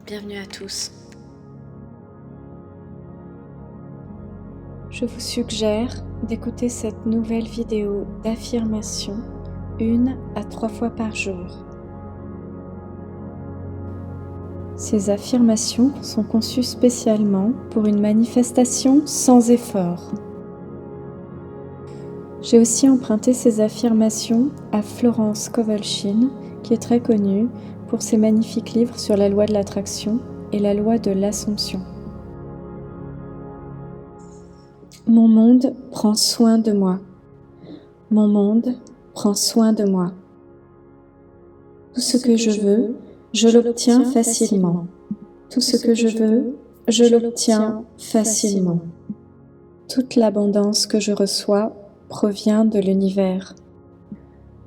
Bienvenue à tous. Je vous suggère d'écouter cette nouvelle vidéo d'affirmation 1 à 3 fois par jour. Ces affirmations sont conçues spécialement pour une manifestation sans effort. J'ai aussi emprunté ces affirmations à Florence Kowalczyn, qui est très connue pour ses magnifiques livres sur la loi de l'attraction et la loi de l'Assomption. Mon monde prend soin de moi. Mon monde prend soin de moi. Tout ce que je veux, je l'obtiens facilement. Tout ce que je veux, je l'obtiens facilement. Toute l'abondance que je reçois provient de l'univers.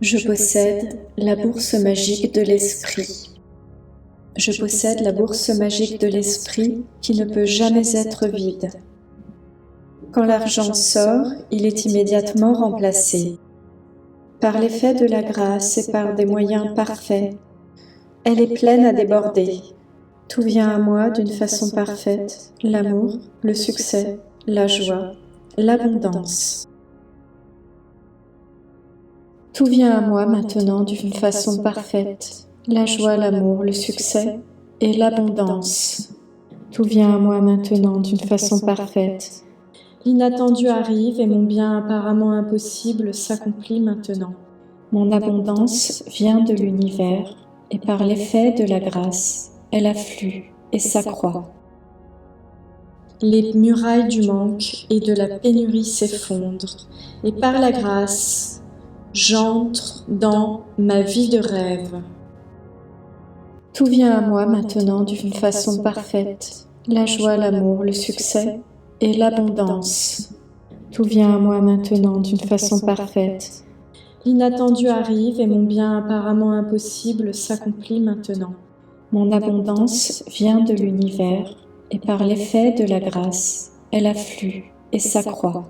Je possède la bourse magique de l'esprit. Je possède la bourse magique de l'esprit qui ne peut jamais être vide. Quand l'argent sort, il est immédiatement remplacé. Par l'effet de la grâce et par des moyens parfaits, elle est pleine à déborder. Tout vient à moi d'une façon parfaite, l'amour, le succès, la joie, l'abondance. Tout vient à moi maintenant d'une façon parfaite, la joie, l'amour, le succès et l'abondance. Tout vient à moi maintenant d'une façon parfaite. L'inattendu arrive et mon bien apparemment impossible s'accomplit maintenant. Mon abondance vient de l'univers et par l'effet de la grâce, elle afflue et s'accroît. Les murailles du manque et de la pénurie s'effondrent et par la grâce, j'entre dans ma vie de rêve. Tout vient à moi maintenant d'une façon parfaite, la joie, l'amour, le succès et l'abondance. Tout vient à moi maintenant d'une façon parfaite. L'inattendu arrive et mon bien apparemment impossible s'accomplit maintenant. Mon abondance vient de l'univers et par l'effet de la grâce, elle afflue et s'accroît.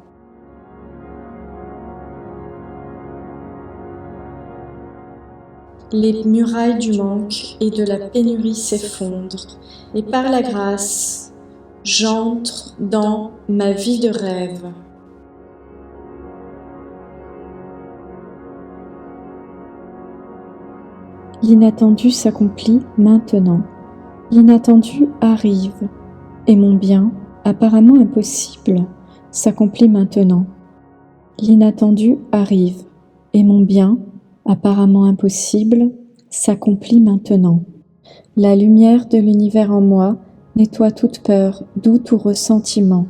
Les murailles du manque et de la pénurie s'effondrent et par la grâce, j'entre dans ma vie de rêve. L'inattendu s'accomplit maintenant. L'inattendu arrive et mon bien, apparemment impossible, s'accomplit maintenant. L'inattendu arrive et mon bien, apparemment impossible, s'accomplit maintenant. La lumière de l'univers en moi nettoie toute peur, doute ou ressentiment.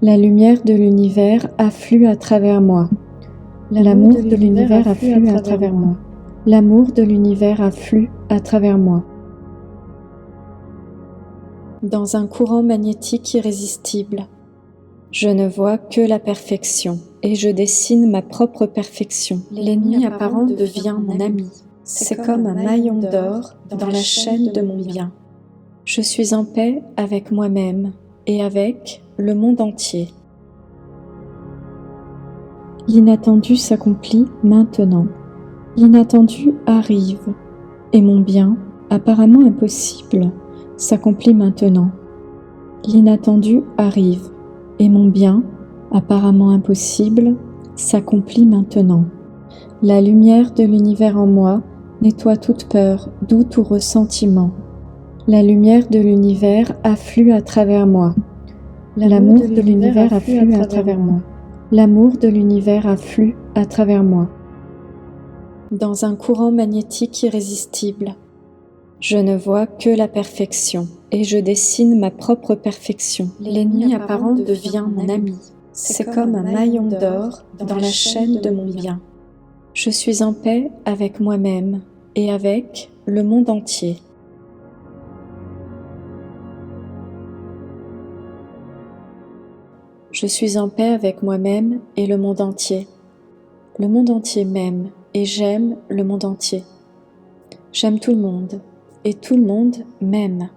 La lumière de l'univers afflue à travers moi. L'amour de l'univers afflue à travers moi. L'amour de l'univers afflue à travers moi. Dans un courant magnétique irrésistible, je ne vois que la perfection et je dessine ma propre perfection. L'ennemi apparent devient mon ami. C'est comme un maillon d'or dans la chaîne de mon bien. Je suis en paix avec moi-même et avec le monde entier. L'inattendu s'accomplit maintenant. L'inattendu arrive et mon bien, apparemment impossible, s'accomplit maintenant. L'inattendu arrive et mon bien, apparemment impossible, s'accomplit maintenant. La lumière de l'univers en moi nettoie toute peur, doute ou ressentiment. La lumière de l'univers afflue à travers moi. L'amour de l'univers afflue à travers moi. L'amour de l'univers afflue à travers moi. Dans un courant magnétique irrésistible, je ne vois que la perfection et je dessine ma propre perfection. L'ennemi apparent devient mon ami. C'est comme un maillon d'or dans la chaîne de mon bien. Je suis en paix avec moi-même et avec le monde entier. Je suis en paix avec moi-même et le monde entier. Le monde entier m'aime et j'aime le monde entier. J'aime tout le monde et tout le monde m'aime.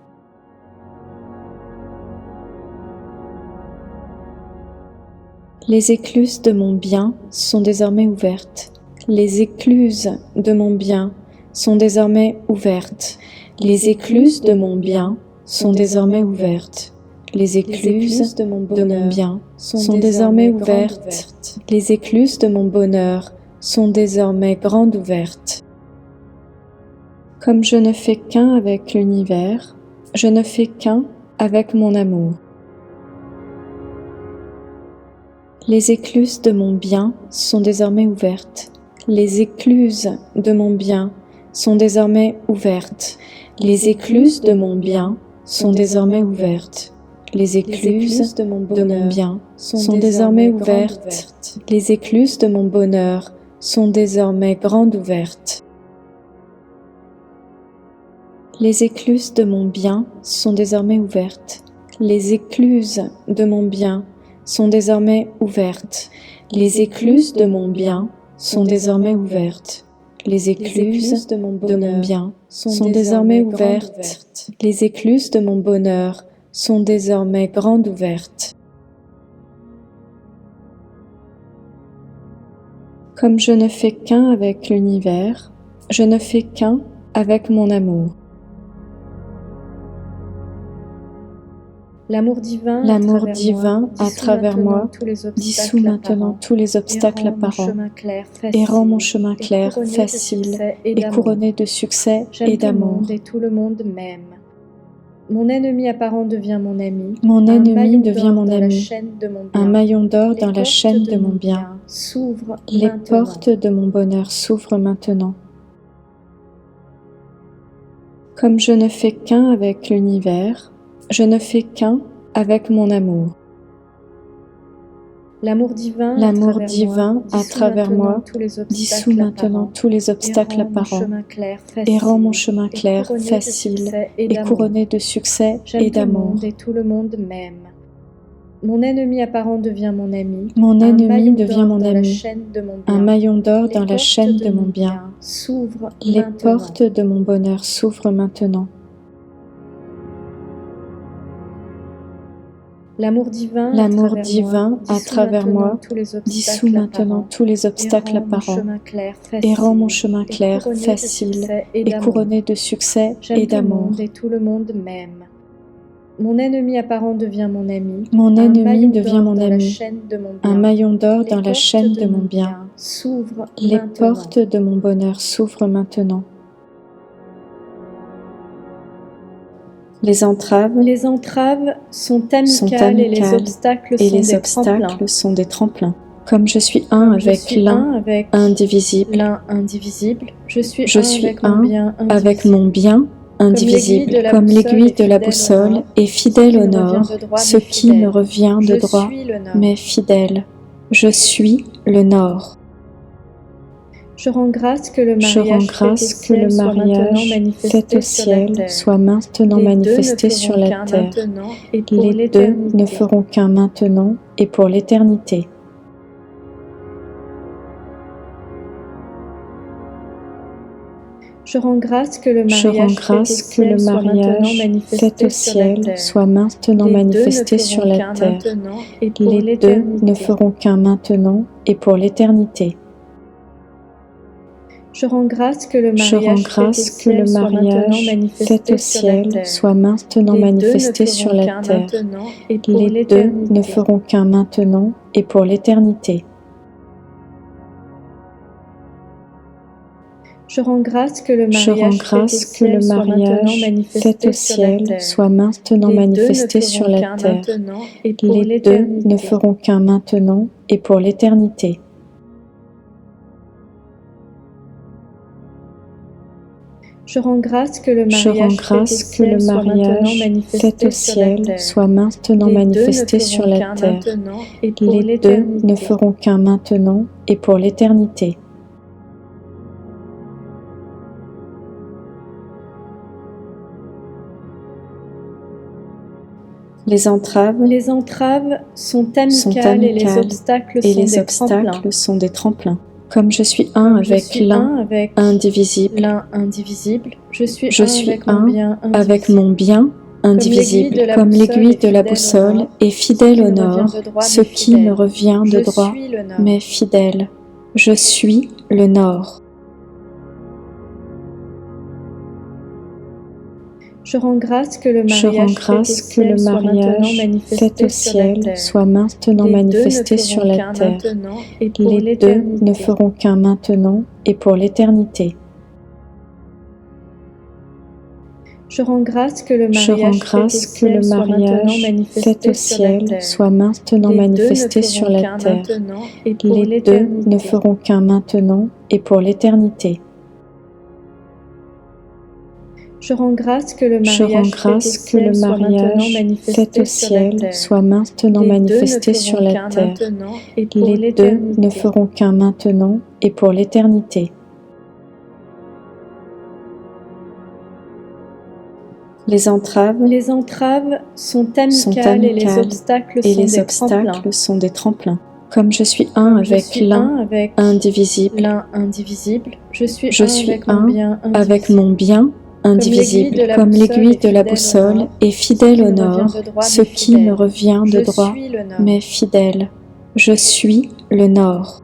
Les écluses de mon bien sont désormais ouvertes. Les écluses de mon bien sont désormais ouvertes. Les écluses de mon bien sont désormais ouvertes. Les écluses de mon bien sont désormais ouvertes. Les écluses de mon bonheur sont désormais grandes ouvertes. Comme je ne fais qu'un avec l'univers, je ne fais qu'un avec mon amour. Les écluses de mon bien sont désormais ouvertes. Les écluses de mon bien sont désormais ouvertes. Les écluses de mon bien sont désormais ouvertes. Les écluses de mon bien sont désormais ouvertes. Les écluses de mon bonheur sont désormais grandes ouvertes. Les écluses de mon bien sont désormais ouvertes. Les écluses de mon bien sont désormais ouvertes. Les écluses de mon bien sont désormais ouvertes. Les écluses de mon bien sont désormais ouvertes. Les écluses de mon bonheur sont désormais grandes ouvertes. Comme je ne fais qu'un avec l'univers, je ne fais qu'un avec mon amour. L'amour divin à travers moi dissout maintenant tous les obstacles apparents et rend mon chemin clair, facile et couronné de succès et d'amour. Et tout le monde m'aime. Mon ennemi apparent devient mon ami. Mon ennemi devient mon ami, un maillon d'or dans la chaîne de mon bien. Les portes de mon bonheur s'ouvrent maintenant. Comme je ne fais qu'un avec l'univers, je ne fais qu'un avec mon amour. L'amour divin à travers moi dissout maintenant tous les obstacles apparents et rend mon chemin clair, facile et couronné de succès et d'amour. Et tout le monde m'aime. Mon ennemi apparent devient mon ami. Mon ennemi devient mon ami, un maillon d'or dans Les la chaîne portes de mon bien. s'ouvrent Les maintenant. portes de mon bonheur s'ouvrent maintenant. L'amour divin à travers moi dissout maintenant tous les obstacles apparents et rend mon chemin clair, facile et couronné de succès et d'amour. Et tout le monde m'aime. Mon ennemi apparent devient mon ami. Mon Un ennemi maillon devient d'or mon dans la ami, chaîne de mon un bien. maillon d'or dans Les la chaîne portes de mon bien. s'ouvrent Les maintenant. portes de mon bonheur s'ouvrent maintenant. Les entraves sont amicales et les obstacles sont des tremplins. Comme je suis un avec l'un indivisible, je suis un avec mon bien indivisible, comme l'aiguille de la boussole et fidèle au nord, ce qui me revient de droit, mais fidèle. Je suis le nord. Je rends grâce que le mariage fait au ciel soit maintenant manifesté sur la terre. Les deux ne feront qu'un maintenant et pour l'éternité. Je rends grâce que le mariage fait au ciel soit maintenant manifesté sur la terre. Les deux ne feront qu'un maintenant et pour l'éternité. Je rends grâce que le mariage fait au ciel soit maintenant manifesté sur la terre. Les deux ne feront qu'un maintenant et pour l'éternité. Je rends grâce que le mariage fait au ciel soit maintenant manifesté sur la terre. Les deux ne feront qu'un maintenant et pour l'éternité. Je rends grâce que le mariage fait au ciel soit maintenant manifesté sur la terre. Les deux ne feront qu'un maintenant et pour l'éternité. Les entraves sont amicales et les obstacles sont des tremplins. Comme je suis un avec l'un indivisible, je suis un avec mon bien indivisible, comme l'aiguille de la boussole est fidèle au nord, ce qui me revient de droit, mais fidèle. Je suis le nord. Je rends grâce que le Je rends mariage grâce que le mariage fait au ciel soit maintenant manifesté sur la terre. Les deux ne feront qu'un maintenant et pour l'éternité. Je rends grâce que le Je rends mariage grâce que le mariage fait au ciel soit maintenant manifesté sur la terre. Les deux ne feront qu'un maintenant et pour l'éternité. Je rends grâce que le Je rends grâce que le mariage fait au ciel soit maintenant manifesté sur la terre. Les deux ne feront qu'un maintenant et pour l'éternité. Les entraves sont amicales et les obstacles sont des tremplins. Comme je suis un avec l'un indivisible, je suis un avec mon bien indivisible, comme l'aiguille de la boussole est fidèle au nord, ce qui me revient de droit, mais fidèle. Je suis le nord.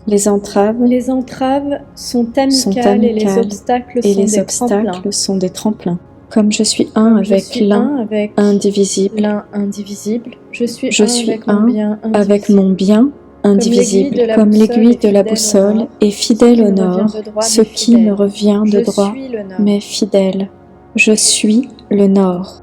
Les entraves sont amicales et les obstacles sont des tremplins. Comme je suis un avec l'un indivisible, je suis un avec mon bien indivisible, comme l'aiguille de la boussole est fidèle au nord, ce qui me revient de droit, mais fidèle. Je suis le nord.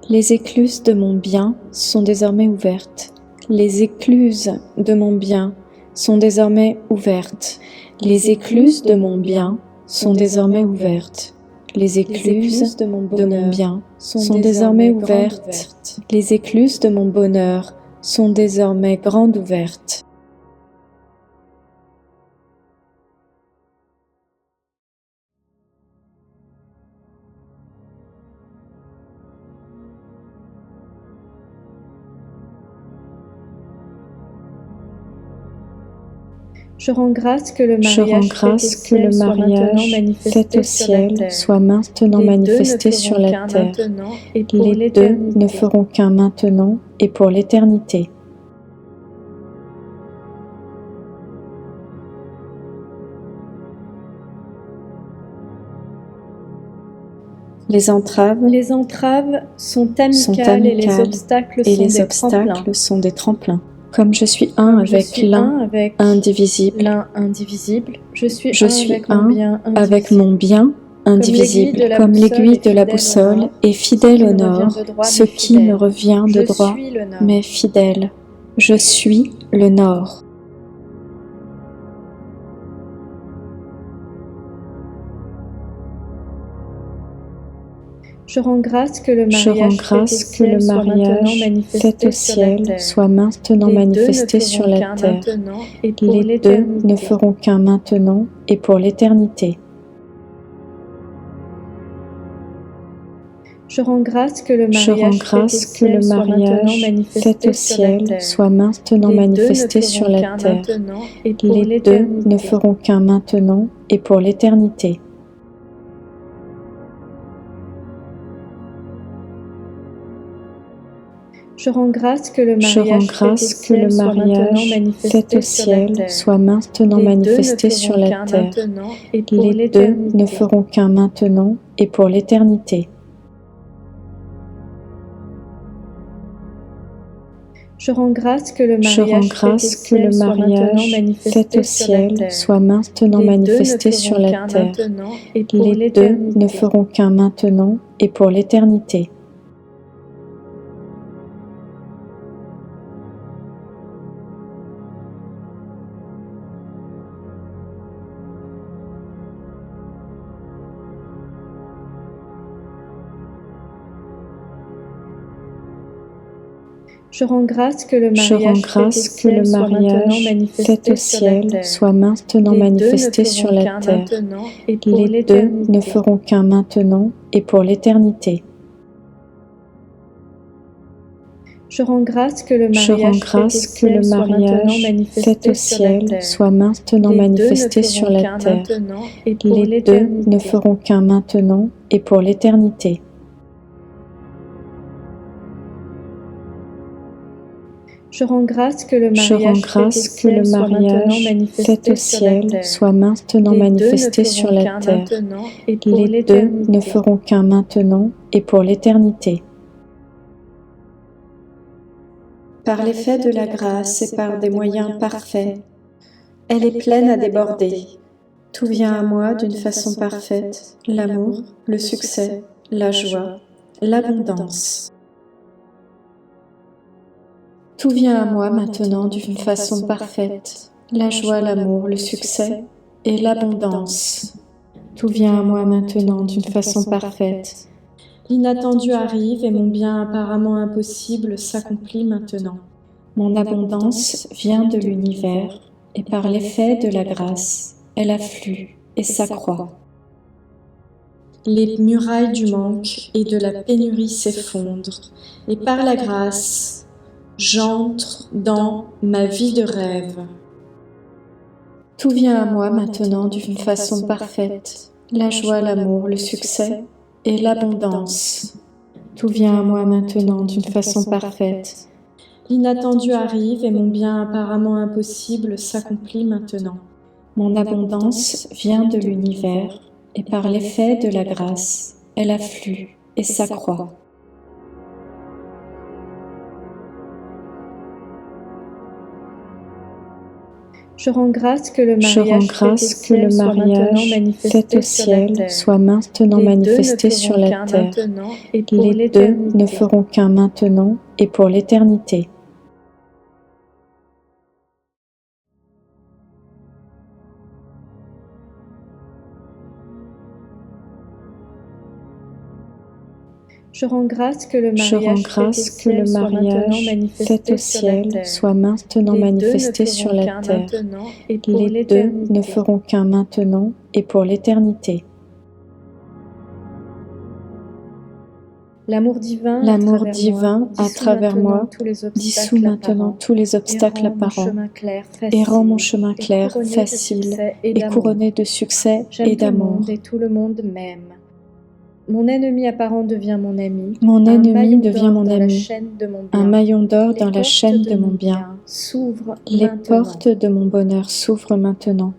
Les écluses de mon bien sont désormais ouvertes. Les écluses de mon bien sont désormais ouvertes. Les écluses de mon bien sont désormais ouvertes. Les écluses de mon bien sont désormais ouvertes. Les écluses de mon bonheur sont désormais grandes ouvertes. Je rends grâce que le mariage fait au ciel soit maintenant manifesté sur la terre. Les deux ne feront qu'un maintenant et pour l'éternité. Les entraves sont amicales et les obstacles sont des tremplins. Comme je suis un avec l'un indivisible, je suis un avec mon bien indivisible, comme l'aiguille de la boussole est fidèle au nord, ce qui me revient de droit, mais fidèle. Je suis le nord. Je rends grâce que le mariage fait au ciel soit maintenant manifesté sur la terre. Les deux ne feront qu'un maintenant et pour l'éternité. Je rends grâce que le mariage fait au ciel soit maintenant manifesté sur la terre. Les deux ne feront qu'un maintenant et pour l'éternité. Je rends grâce que le mariage fait au ciel soit maintenant manifesté sur la terre. Les deux ne feront qu'un maintenant et pour l'éternité. Je rends grâce que le mariage fait au ciel soit maintenant manifesté sur la terre. Les deux ne feront qu'un maintenant et pour l'éternité. Je rends grâce que le mariage fait au ciel soit maintenant manifesté sur la terre. Les deux ne feront qu'un maintenant et pour l'éternité. Je rends grâce que le mariage fait au ciel soit maintenant manifesté sur la terre. Les deux ne feront qu'un maintenant et pour l'éternité. Je rends grâce que le Je rends mariage grâce que le mariage fait au ciel soit maintenant manifesté sur la terre. Les deux ne feront qu'un maintenant et pour l'éternité. Par l'effet de la grâce et par des moyens parfaits, elle est pleine à déborder. Tout vient à moi d'une façon parfaite, l'amour, le succès, la joie, l'abondance. Tout vient à moi maintenant d'une façon parfaite, la joie, l'amour, le succès et l'abondance. Tout vient à moi maintenant d'une façon parfaite. L'inattendu arrive et mon bien apparemment impossible s'accomplit maintenant. Mon abondance vient de l'univers et par l'effet de la grâce, elle afflue et s'accroît. Les murailles du manque et de la pénurie s'effondrent et par la grâce, j'entre dans ma vie de rêve. Tout vient à moi maintenant d'une façon parfaite, la joie, l'amour, le succès et l'abondance. Tout vient à moi maintenant d'une façon parfaite. L'inattendu arrive et mon bien apparemment impossible s'accomplit maintenant. Mon abondance vient de l'univers et par l'effet de la grâce, elle afflue et s'accroît. Je rends grâce que le mariage fait au ciel soit maintenant manifesté sur la terre. Les deux ne feront qu'un maintenant et pour l'éternité. Je rends grâce que le mariage fait au ciel soit maintenant manifesté sur la terre. Les deux ne feront qu'un maintenant et pour l'éternité. L'amour divin à travers moi dissout maintenant tous les obstacles apparents et rend mon chemin clair, facile et couronné de succès et d'amour. Et tout le monde m'aime. Mon ennemi apparent devient mon ami. Mon ennemi devient mon ami. Un maillon d'or dans la chaîne de mon bien. Les portes de mon bonheur s'ouvrent maintenant.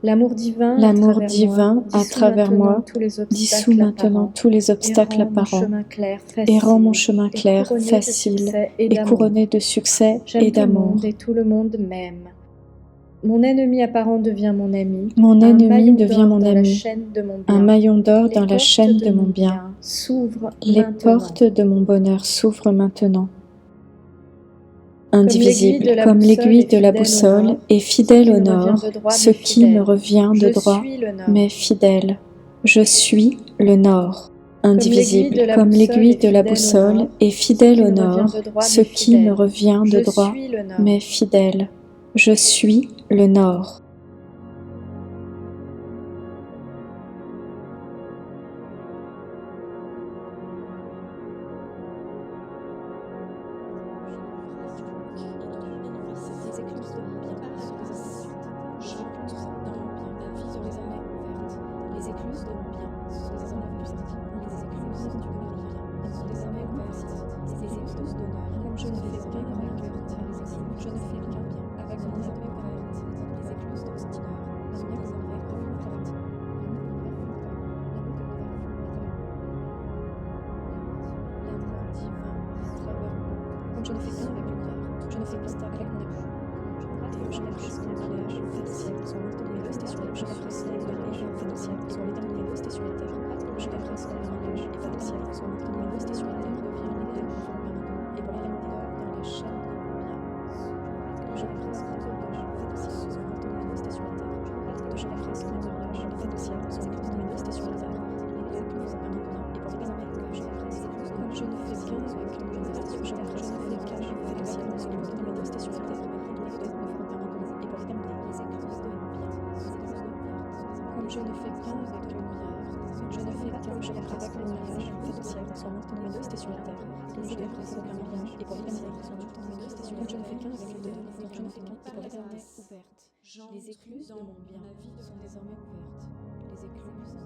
L'amour divin à travers moi dissout maintenant tous les obstacles apparents et rend mon chemin clair, facile et couronné de succès et d'amour. Et tout le monde m'aime. Mon ennemi apparent devient mon ami. Mon ennemi devient mon ami. Un maillon d'or dans la chaîne de mon bien. Les portes de mon bonheur s'ouvrent maintenant. Indivisible comme l'aiguille de la boussole et fidèle au nord, ce qui me revient de droit, mais fidèle. Je suis le nord. Indivisible comme l'aiguille de la boussole et fidèle au nord, ce qui me revient de droit, mais fidèle. Je suis le nord. Je ne fais qu'un avec le cœur, je ne fais qu'un avec mon amour. Je l'apprécie mon mariage, fait le ciel, soit maintenant manifesté sur la terre. Je l'apprécie mon mariage, fait le ciel, soit maintenant manifesté sur la terre. Je l'apprécie mon mariage, fait le ciel, soit maintenant manifesté sur la terre. Devient les deux et pour la dans la chaîne de mon bien. Je l'apprécie mon mariage, fait le ciel, soit maintenant manifesté sur la terre. Je l'apprécie mon mariage, fait le ciel, soit maintenant manifesté sur la terre. Les deux et pour les amis que je l'apprécie, comme je ne fais qu'un avec le manifestation, je l'apprécie. Je ne fais qu'un avec le mariage. Je ne fais qu'un, je l'apprécie avec le mariage. Fait le ciel, soit maintenant manifesté sur la terre. Je l'apprécie avec le mariage et pour l'éternité, soit maintenant manifesté sur la terre. Je ne fais qu'un avec le deux, je ne fais qu'un et pour l'éternité ouverte. Les écluses de mon bien sont désormais ouvertes. Les écluses de